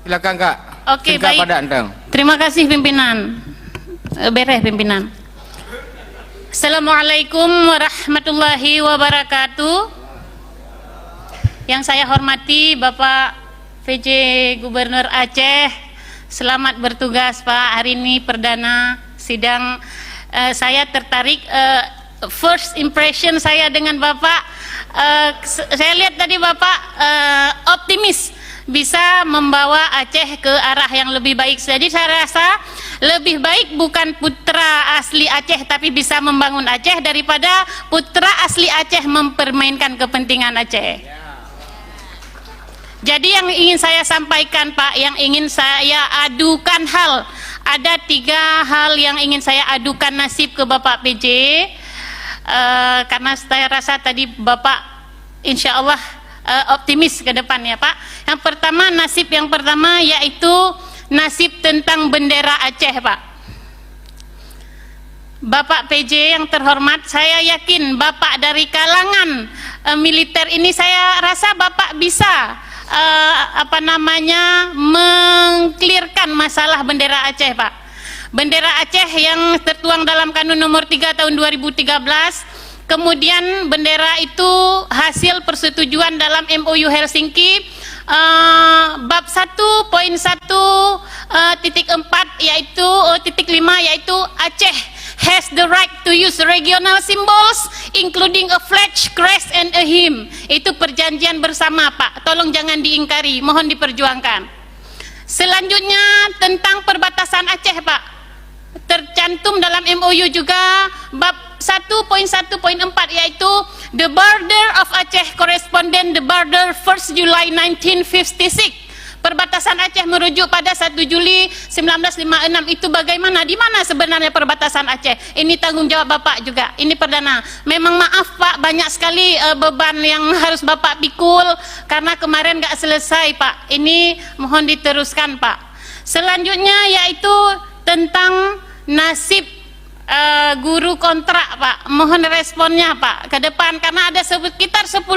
Silakan Kak. Oke, Singkat baik. padat enteng. Terima kasih pimpinan. Beres pimpinan. Assalamualaikum warahmatullahi wabarakatuh. Yang saya hormati Bapak VJ Gubernur Aceh, selamat bertugas Pak. Hari ini perdana sidang. Saya tertarik, first impression saya dengan Bapak, saya lihat tadi Bapak optimis bisa membawa Aceh ke arah yang lebih baik. Jadi saya rasa lebih baik bukan putra asli Aceh tapi bisa membangun Aceh daripada putra asli Aceh mempermainkan kepentingan Aceh. Jadi yang ingin saya sampaikan Pak, yang ingin saya adukan ada 3 hal yang ingin saya adukan nasib ke Bapak PJ, karena saya rasa tadi Bapak insya Allah optimis ke depan ya Pak. Yang pertama, nasib yang pertama yaitu nasib tentang bendera Aceh Pak. Bapak PJ yang terhormat, saya yakin Bapak dari kalangan militer ini, saya rasa Bapak bisa mengklirkan masalah bendera Aceh Pak. Bendera Aceh yang tertuang dalam Kanun nomor 3 tahun 2013, kemudian bendera itu hasil persetujuan dalam MOU Helsinki, bab 1.1.4 yaitu titik 5, yaitu Aceh has the right to use regional symbols including a flag, crest and a hymn. Itu perjanjian bersama Pak, tolong jangan diingkari, mohon diperjuangkan. Selanjutnya tentang perbatasan Aceh Pak, tercantum dalam MOU juga bab 1.1.4 yaitu the border of Aceh correspondent the border 1st July 1956. Perbatasan Aceh merujuk pada 1 Juli 1956. Itu bagaimana? Di mana sebenarnya perbatasan Aceh? Ini tanggung jawab Bapak juga. Ini perdana. Memang maaf Pak, banyak sekali beban yang harus Bapak pikul karena kemarin nggak selesai Pak. Ini mohon diteruskan Pak. Selanjutnya yaitu tentang nasib guru kontrak Pak. Mohon responnya Pak ke depan, karena ada sekitar 10.000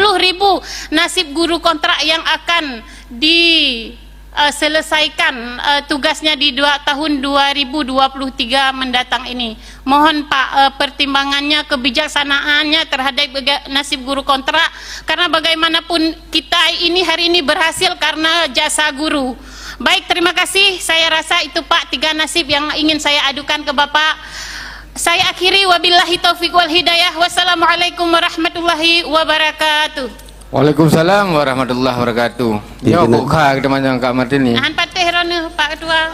nasib guru kontrak yang akan diselesaikan tugasnya di tahun 2023 mendatang ini. Mohon Pak pertimbangannya, kebijaksanaannya terhadap nasib guru kontrak, karena bagaimanapun kita ini hari ini berhasil karena jasa guru. Baik, terima kasih. Saya rasa itu Pak 3 nasib yang ingin saya adukan ke Bapak. Saya akhiri, wabillahi taufiq wal hidayah. Wassalamualaikum warahmatullahi wabarakatuh. Waalaikumsalam warahmatullahi wabarakatuh. Ya kok Kak teman-teman Kak Martini. Nahan patih rono Pak Ketua.